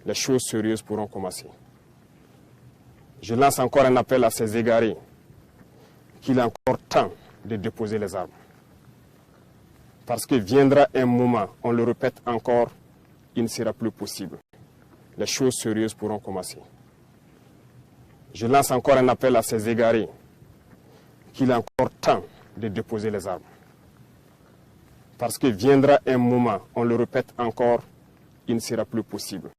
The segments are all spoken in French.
les choses sérieuses pourront commencer. Je lance encore un appel à ces égarés qu'il est encore temps de déposer les armes. Parce que viendra un moment, on le répète encore, il ne sera plus possible. Les choses sérieuses pourront commencer. Je lance encore un appel à ces égarés qu'il est encore temps de déposer les armes. Parce que viendra un moment, on le répète encore, il ne sera plus possible.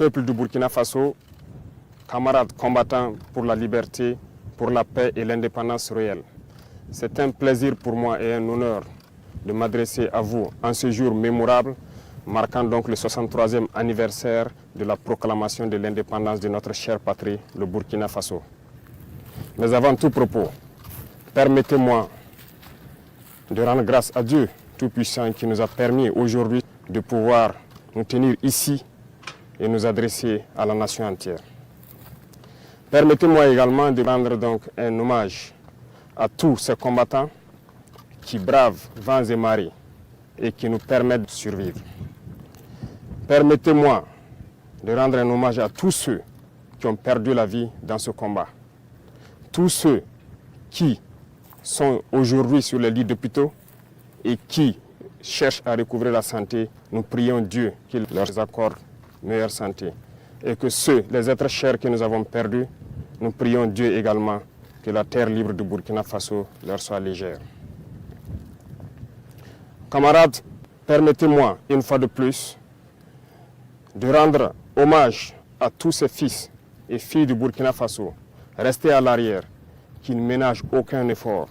Peuple du Burkina Faso, camarades combattants pour la liberté, pour la paix et l'indépendance réelle. C'est un plaisir pour moi et un honneur de m'adresser à vous en ce jour mémorable, marquant donc le 63e anniversaire de la proclamation de l'indépendance de notre chère patrie, le Burkina Faso. Mais avant tout propos, permettez-moi de rendre grâce à Dieu Tout-Puissant qui nous a permis aujourd'hui de pouvoir nous tenir ici et nous adresser à la nation entière. Permettez-moi également de rendre donc un hommage à tous ces combattants qui bravent vents et marées et qui nous permettent de survivre. Permettez-moi de rendre un hommage à tous ceux qui ont perdu la vie dans ce combat. Tous ceux qui sont aujourd'hui sur les lits d'hôpitaux et qui cherchent à recouvrer la santé, nous prions Dieu qu'il leur accorde meilleure santé. Et que ceux, les êtres chers que nous avons perdus, nous prions Dieu également que la terre libre du Burkina Faso leur soit légère. Camarades, permettez-moi une fois de plus de rendre hommage à tous ces fils et filles du Burkina Faso restés à l'arrière, qui ne ménagent aucun effort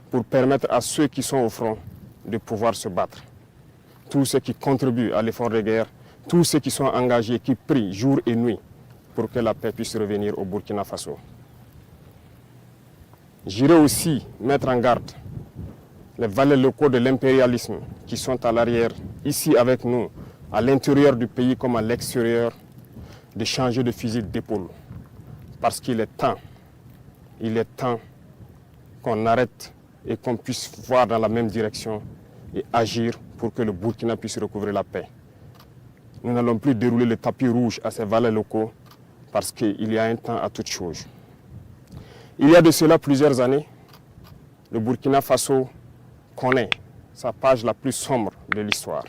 pour permettre à ceux qui sont au front de pouvoir se battre. Tous ceux qui contribuent à l'effort de guerre, tous ceux qui sont engagés, qui prient jour et nuit pour que la paix puisse revenir au Burkina Faso. J'irai aussi mettre en garde les valets locaux de l'impérialisme qui sont à l'arrière, ici avec nous, à l'intérieur du pays comme à l'extérieur, de changer de fusil d'épaule. Parce qu'il est temps qu'on arrête et qu'on puisse voir dans la même direction et agir pour que le Burkina puisse recouvrer la paix. Nous n'allons plus dérouler le tapis rouge à ces valets locaux parce qu'il y a un temps à toute chose. Il y a de cela plusieurs années, le Burkina Faso connaît sa page la plus sombre de l'histoire.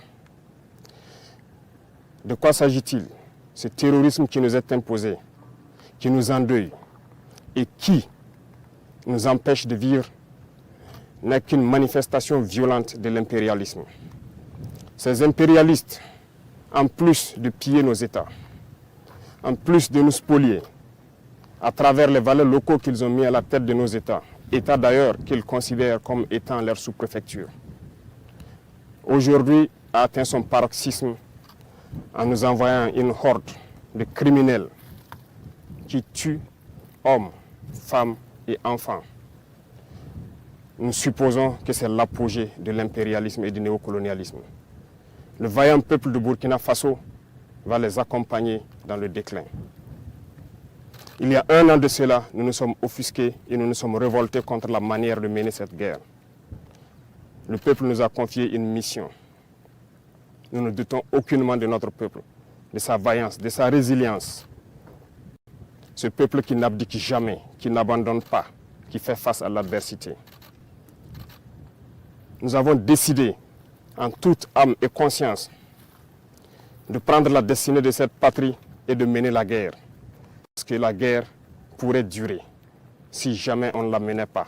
De quoi s'agit-il? Ce terrorisme qui nous est imposé, qui nous endeuille et qui nous empêche de vivre n'est qu'une manifestation violente de l'impérialisme. Ces impérialistes, en plus de piller nos États, en plus de nous spolier, à travers les valeurs locaux qu'ils ont mis à la tête de nos États. États d'ailleurs qu'ils considèrent comme étant leur sous-préfecture. Aujourd'hui a atteint son paroxysme en nous envoyant une horde de criminels qui tuent hommes, femmes et enfants. Nous supposons que c'est l'apogée de l'impérialisme et du néocolonialisme. Le vaillant peuple de Burkina Faso va les accompagner dans le déclin. Il y a 1 an de cela, nous nous sommes offusqués et nous nous sommes révoltés contre la manière de mener cette guerre. Le peuple nous a confié une mission. Nous ne doutons aucunement de notre peuple, de sa vaillance, de sa résilience. Ce peuple qui n'abdique jamais, qui n'abandonne pas, qui fait face à l'adversité. Nous avons décidé, en toute âme et conscience, de prendre la destinée de cette patrie et de mener la guerre. Parce que la guerre pourrait durer si jamais on ne la menait pas.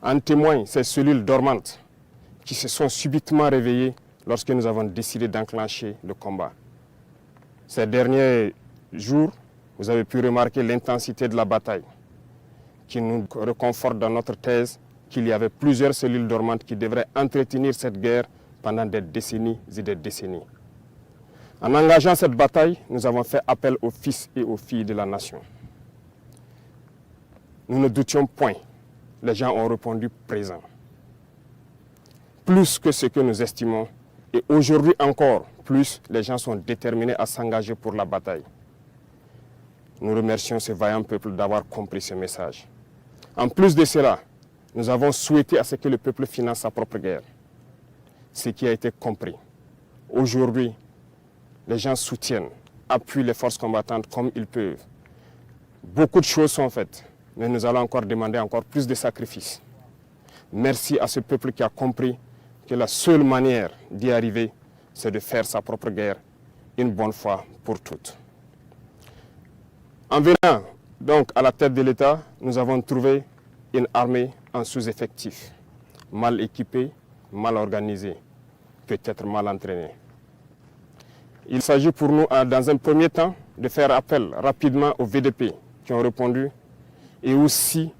En témoignent ces cellules dormantes qui se sont subitement réveillées lorsque nous avons décidé d'enclencher le combat. Ces derniers jours, vous avez pu remarquer l'intensité de la bataille qui nous réconforte dans notre thèse qu'il y avait plusieurs cellules dormantes qui devraient entretenir cette guerre pendant des décennies et des décennies. En engageant cette bataille, nous avons fait appel aux fils et aux filles de la nation. Nous ne doutions point. Les gens ont répondu présent. Plus que ce que nous estimons, et aujourd'hui encore plus, les gens sont déterminés à s'engager pour la bataille. Nous remercions ce vaillant peuple d'avoir compris ce message. En plus de cela, nous avons souhaité à ce que le peuple finance sa propre guerre. Ce qui a été compris. Aujourd'hui, les gens soutiennent, appuient les forces combattantes comme ils peuvent. Beaucoup de choses sont faites, mais nous allons encore demander encore plus de sacrifices. Merci à ce peuple qui a compris que la seule manière d'y arriver, c'est de faire sa propre guerre une bonne fois pour toutes. En venant donc à la tête de l'État, nous avons trouvé une armée en sous-effectif, mal équipée, mal organisée, peut-être mal entraînée. Il s'agit pour nous, dans un premier temps, de faire appel rapidement aux VDP qui ont répondu et aussi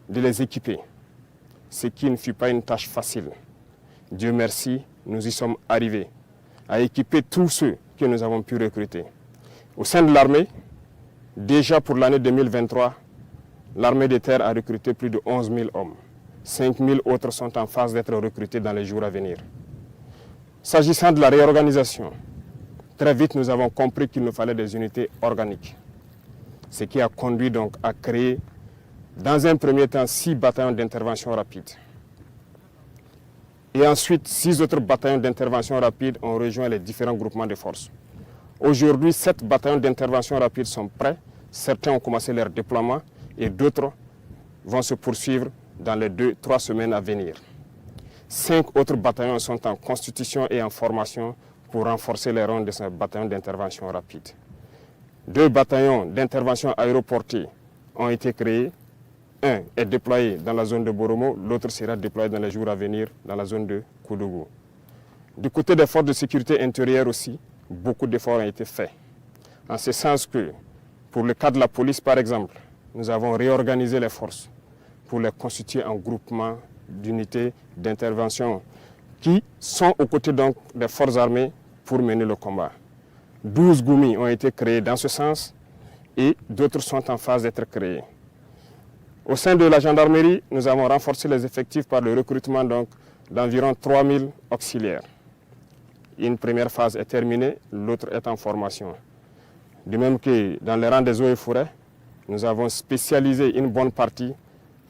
de les équiper, ce qui ne fut pas une tâche facile. Dieu merci, nous y sommes arrivés à équiper tous ceux que nous avons pu recruter. Au sein de l'armée, déjà pour l'année 2023, l'armée de terre a recruté plus de 11 000 hommes. 5 000 autres sont en phase d'être recrutés dans les jours à venir. S'agissant de la réorganisation, très vite nous avons compris qu'il nous fallait des unités organiques. Ce qui a conduit donc à créer, dans un premier temps, 6 bataillons d'intervention rapide. Et ensuite, 6 autres bataillons d'intervention rapide ont rejoint les différents groupements de forces. Aujourd'hui, 7 bataillons d'intervention rapide sont prêts. Certains ont commencé leur déploiement et d'autres vont se poursuivre dans les 2-3 semaines à venir. 5 autres bataillons sont en constitution et en formation pour renforcer les rangs de ce bataillon d'intervention rapide. 2 bataillons d'intervention aéroportée ont été créés. Un est déployé dans la zone de Boromo, l'autre sera déployé dans les jours à venir dans la zone de Koudougou. Du côté des forces de sécurité intérieure aussi, beaucoup d'efforts ont été faits. En ce sens que, pour le cas de la police par exemple, nous avons réorganisé les forces pour les constituer en groupements d'unités d'intervention qui sont aux côtés donc des forces armées pour mener le combat. 12 GOUMI ont été créés dans ce sens et d'autres sont en phase d'être créés. Au sein de la gendarmerie, nous avons renforcé les effectifs par le recrutement d'environ 3 000 auxiliaires. Une première phase est terminée, l'autre est en formation. De même que dans les rangs des eaux et forêts, nous avons spécialisé une bonne partie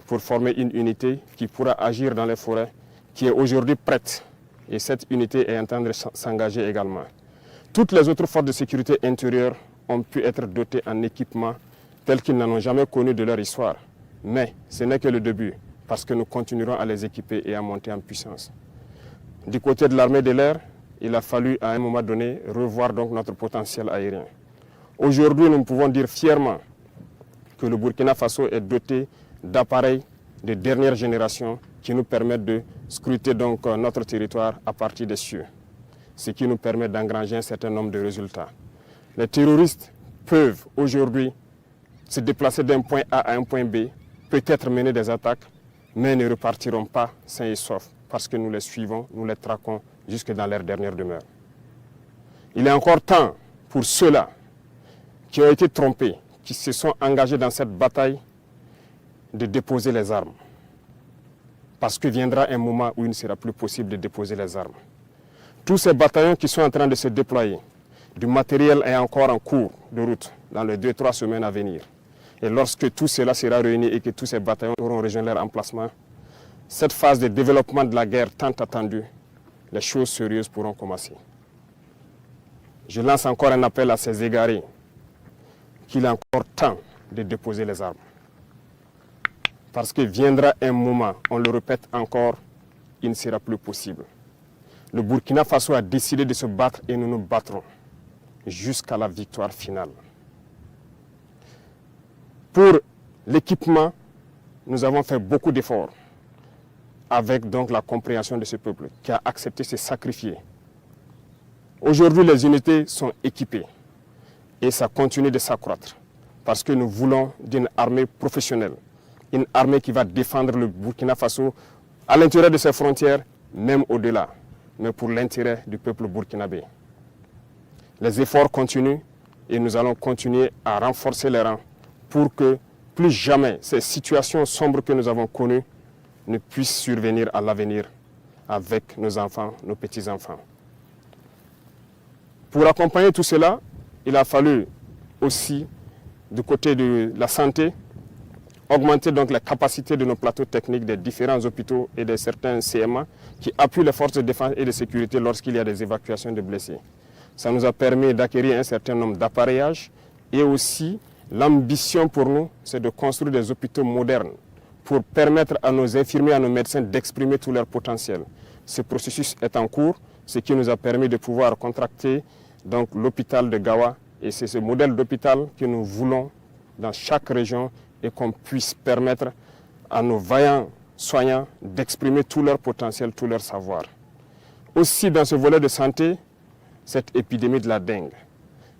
pour former une unité qui pourra agir dans les forêts, qui est aujourd'hui prête. Et cette unité est en train de s'engager également. Toutes les autres forces de sécurité intérieure ont pu être dotées en équipements tels qu'ils n'en ont jamais connu de leur histoire. Mais ce n'est que le début, parce que nous continuerons à les équiper et à monter en puissance. Du côté de l'armée de l'air, il a fallu à un moment donné revoir donc notre potentiel aérien. Aujourd'hui, nous pouvons dire fièrement que le Burkina Faso est doté d'appareils de dernière génération qui nous permettent de scruter donc notre territoire à partir des cieux, ce qui nous permet d'engranger un certain nombre de résultats. Les terroristes peuvent aujourd'hui se déplacer d'un point A à un point B, peut-être mener des attaques, mais ne repartiront pas sains et saufs parce que nous les suivons, nous les traquons jusque dans leur dernière demeure. Il est encore temps pour ceux-là qui ont été trompés, qui se sont engagés dans cette bataille, de déposer les armes. Parce que viendra un moment où il ne sera plus possible de déposer les armes. Tous ces bataillons qui sont en train de se déployer, du matériel est encore en cours de route dans les 2-3 semaines à venir. Et lorsque tout cela sera réuni et que tous ces bataillons auront rejoint leur emplacement, cette phase de développement de la guerre tant attendue, les choses sérieuses pourront commencer. Je lance encore un appel à ces égarés qu'il est encore temps de déposer les armes. Parce que viendra un moment, on le répète encore, il ne sera plus possible. Le Burkina Faso a décidé de se battre et nous nous battrons jusqu'à la victoire finale. Pour l'équipement, nous avons fait beaucoup d'efforts avec donc la compréhension de ce peuple qui a accepté de se sacrifier. Aujourd'hui, les unités sont équipées et ça continue de s'accroître parce que nous voulons d'une armée professionnelle, une armée qui va défendre le Burkina Faso à l'intérieur de ses frontières, même au-delà, mais pour l'intérêt du peuple burkinabé. Les efforts continuent et nous allons continuer à renforcer les rangs pour que plus jamais ces situations sombres que nous avons connues ne puissent survenir à l'avenir avec nos enfants, nos petits-enfants. Pour accompagner tout cela, il a fallu aussi, du côté de la santé, augmenter donc la capacité de nos plateaux techniques des différents hôpitaux et de certains CMA qui appuient les forces de défense et de sécurité lorsqu'il y a des évacuations de blessés. Ça nous a permis d'acquérir un certain nombre d'appareillages et aussi l'ambition pour nous, c'est de construire des hôpitaux modernes pour permettre à nos infirmiers, à nos médecins d'exprimer tout leur potentiel. Ce processus est en cours, ce qui nous a permis de pouvoir contracter donc l'hôpital de Gawa et c'est ce modèle d'hôpital que nous voulons dans chaque région et qu'on puisse permettre à nos vaillants soignants d'exprimer tout leur potentiel, tout leur savoir. Aussi dans ce volet de santé, cette épidémie de la dengue.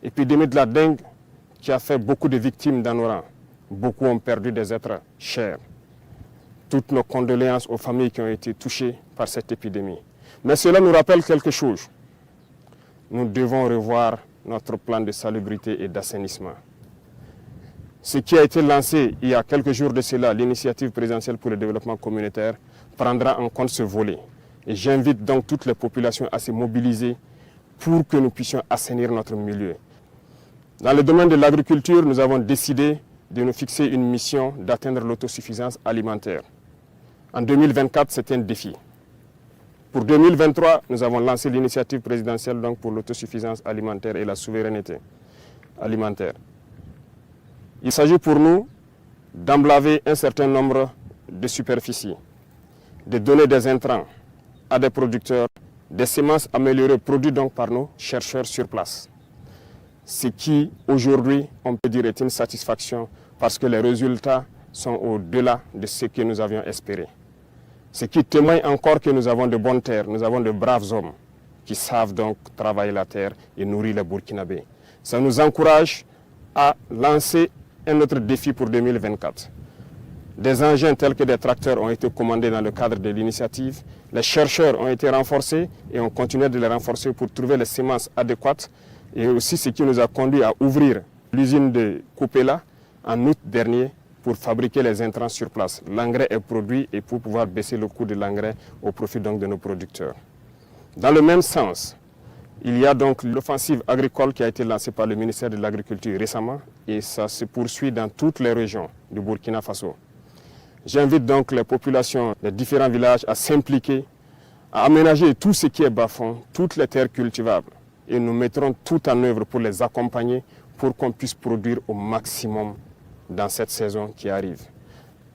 Épidémie de la dengue qui a fait beaucoup de victimes dans nos rangs. Beaucoup ont perdu des êtres chers. Toutes nos condoléances aux familles qui ont été touchées par cette épidémie. Mais cela nous rappelle quelque chose. Nous devons revoir notre plan de salubrité et d'assainissement. Ce qui a été lancé il y a quelques jours de cela, l'initiative présidentielle pour le développement communautaire, prendra en compte ce volet. Et j'invite donc toutes les populations à se mobiliser pour que nous puissions assainir notre milieu. Dans le domaine de l'agriculture, nous avons décidé de nous fixer une mission d'atteindre l'autosuffisance alimentaire. En 2024, c'est un défi. Pour 2023, nous avons lancé l'initiative présidentielle donc, pour l'autosuffisance alimentaire et la souveraineté alimentaire. Il s'agit pour nous d'emblaver un certain nombre de superficies, de donner des intrants à des producteurs, des semences améliorées produites donc par nos chercheurs sur place. Ce qui, aujourd'hui, on peut dire est une satisfaction parce que les résultats sont au-delà de ce que nous avions espéré. Ce qui témoigne encore que nous avons de bonnes terres, nous avons de braves hommes qui savent donc travailler la terre et nourrir les Burkinabés. Ça nous encourage à lancer un autre défi pour 2024. Des engins tels que des tracteurs ont été commandés dans le cadre de l'initiative. Les chercheurs ont été renforcés et on continue de les renforcer pour trouver les semences adéquates. Et aussi ce qui nous a conduit à ouvrir l'usine de Coupéla en août dernier pour fabriquer les intrants sur place. L'engrais est produit et pour pouvoir baisser le coût de l'engrais au profit donc de nos producteurs. Dans le même sens, il y a donc l'offensive agricole qui a été lancée par le ministère de l'Agriculture récemment et ça se poursuit dans toutes les régions du Burkina Faso. J'invite donc les populations des différents villages à s'impliquer, à aménager tout ce qui est bas-fond, toutes les terres cultivables. Et nous mettrons tout en œuvre pour les accompagner pour qu'on puisse produire au maximum dans cette saison qui arrive.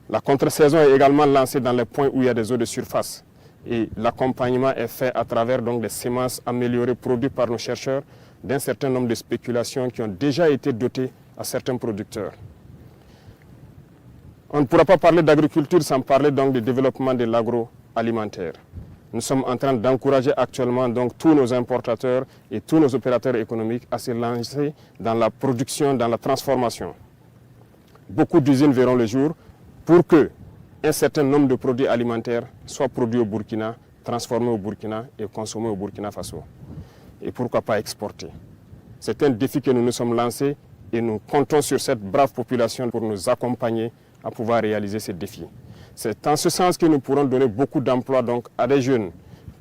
La contre-saison est également lancée dans les points où il y a des eaux de surface. Et l'accompagnement est fait à travers donc des semences améliorées produites par nos chercheurs d'un certain nombre de spéculations qui ont déjà été dotées à certains producteurs. On ne pourra pas parler d'agriculture sans parler donc du développement de l'agroalimentaire. Nous sommes en train d'encourager actuellement donc tous nos importateurs et tous nos opérateurs économiques à se lancer dans la production, dans la transformation. beaucoup d'usines verront le jour pour que un certain nombre de produits alimentaires soient produits au Burkina, transformés au Burkina et consommés au Burkina Faso. Et pourquoi pas exporter. C'est un défi que nous nous sommes lancés et nous comptons sur cette brave population pour nous accompagner à pouvoir réaliser ces défis. C'est en ce sens que nous pourrons donner beaucoup d'emplois donc à des jeunes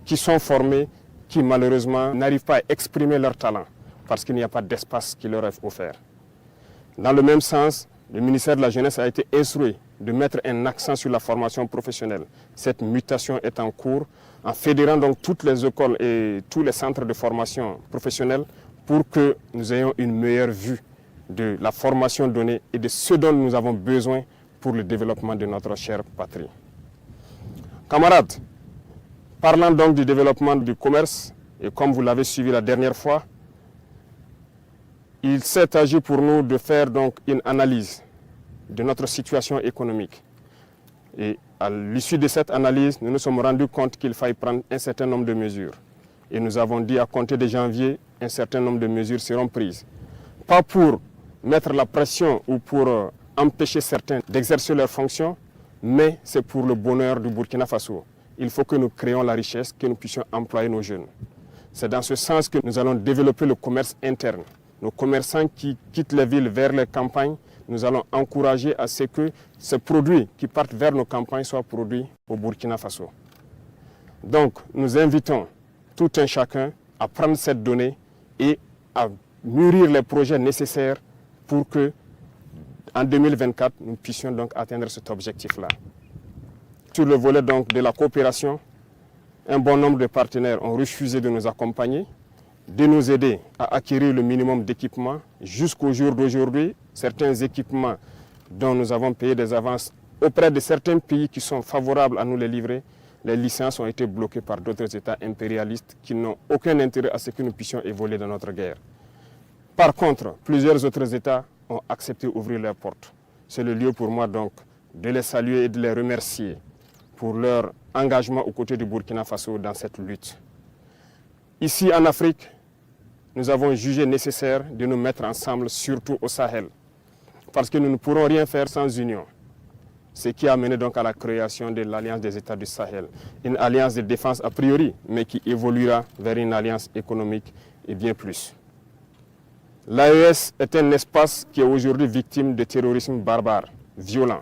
qui sont formés, qui malheureusement n'arrivent pas à exprimer leur talent parce qu'il n'y a pas d'espace qui leur est offert. Dans le même sens, le ministère de la Jeunesse a été instruit de mettre un accent sur la formation professionnelle. Cette mutation est en cours en fédérant donc toutes les écoles et tous les centres de formation professionnelle pour que nous ayons une meilleure vue de la formation donnée et de ce dont nous avons besoin pour le développement de notre chère patrie. Camarades, parlant donc du développement du commerce, et comme vous l'avez suivi la dernière fois, il s'est agi pour nous de faire donc une analyse de notre situation économique. Et à l'issue de cette analyse, nous nous sommes rendus compte qu'il fallait prendre un certain nombre de mesures. Et nous avons dit à compter de janvier, un certain nombre de mesures seront prises. Pas pour mettre la pression ou pour empêcher certains d'exercer leurs fonctions, mais c'est pour le bonheur du Burkina Faso. Il faut que nous créions la richesse, que nous puissions employer nos jeunes. C'est dans ce sens que nous allons développer le commerce interne. Nos commerçants qui quittent les villes vers les campagnes, nous allons encourager à ce que ces produits qui partent vers nos campagnes soient produits au Burkina Faso. Donc, nous invitons tout un chacun à prendre cette donnée et à mûrir les projets nécessaires pour que, en 2024, nous puissions donc atteindre cet objectif-là. Sur le volet donc de la coopération, un bon nombre de partenaires ont refusé de nous accompagner, de nous aider à acquérir le minimum d'équipements. Jusqu'au jour d'aujourd'hui, certains équipements dont nous avons payé des avances auprès de certains pays qui sont favorables à nous les livrer, les licences ont été bloquées par d'autres États impérialistes qui n'ont aucun intérêt à ce que nous puissions évoluer dans notre guerre. Par contre, plusieurs autres États ont accepté d'ouvrir leurs portes. C'est le lieu pour moi donc de les saluer et de les remercier pour leur engagement aux côtés du Burkina Faso dans cette lutte. Ici en Afrique, nous avons jugé nécessaire de nous mettre ensemble, surtout au Sahel, parce que nous ne pourrons rien faire sans union. Ce qui a mené donc à la création de l'Alliance des États du Sahel, une alliance de défense a priori, mais qui évoluera vers une alliance économique et bien plus. L'AES est un espace qui est aujourd'hui victime de terrorisme barbare, violent.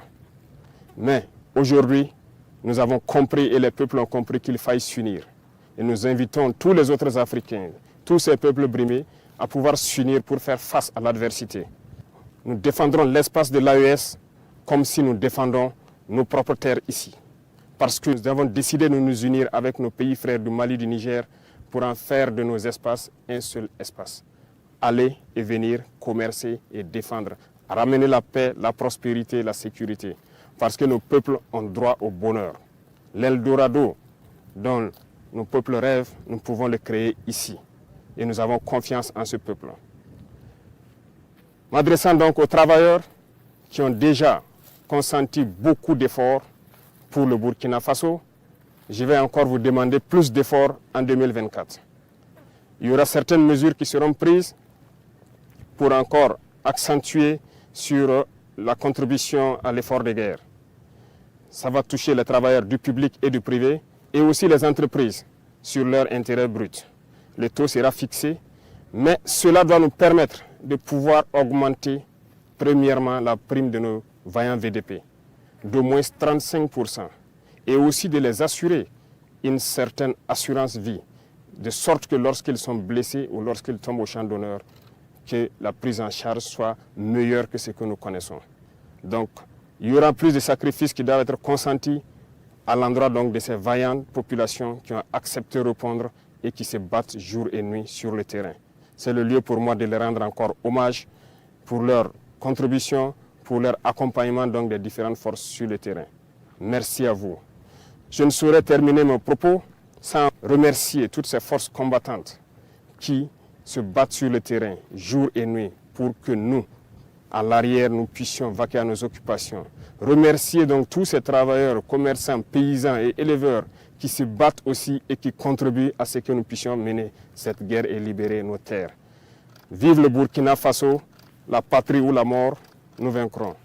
Mais aujourd'hui, nous avons compris et les peuples ont compris qu'il faille s'unir. Et nous invitons tous les autres Africains, tous ces peuples brimés, à pouvoir s'unir pour faire face à l'adversité. Nous défendrons l'espace de l'AES comme si nous défendons nos propres terres ici. Parce que nous avons décidé de nous unir avec nos pays frères du Mali, du Niger, pour en faire de nos espaces un seul espace. Aller et venir, commercer et défendre, ramener la paix, la prospérité, la sécurité. Parce que nos peuples ont droit au bonheur. L'Eldorado dont nos peuples rêvent, nous pouvons le créer ici. Et nous avons confiance en ce peuple. M'adressant donc aux travailleurs qui ont déjà consenti beaucoup d'efforts pour le Burkina Faso, je vais encore vous demander plus d'efforts en 2024. Il y aura certaines mesures qui seront prises pour encore accentuer sur la contribution à l'effort de guerre. Ça va toucher les travailleurs du public et du privé et aussi les entreprises sur leur intérêt brut. Le taux sera fixé, mais cela doit nous permettre de pouvoir augmenter premièrement la prime de nos vaillants VDP d'au moins 35% et aussi de les assurer une certaine assurance vie, de sorte que lorsqu'ils sont blessés ou lorsqu'ils tombent au champ d'honneur, que la prise en charge soit meilleure que ce que nous connaissons. Donc, il y aura plus de sacrifices qui doivent être consentis à l'endroit donc de ces vaillantes populations qui ont accepté de répondre et qui se battent jour et nuit sur le terrain. C'est le lieu pour moi de les rendre encore hommage pour leur contribution, pour leur accompagnement donc des différentes forces sur le terrain. Merci à vous. Je ne saurais terminer mon propos sans remercier toutes ces forces combattantes qui se battent sur le terrain jour et nuit pour que nous, à l'arrière, nous puissions vaquer à nos occupations. Remercier donc tous ces travailleurs, commerçants, paysans et éleveurs qui se battent aussi et qui contribuent à ce que nous puissions mener cette guerre et libérer nos terres. Vive le Burkina Faso, la patrie ou la mort, nous vaincrons.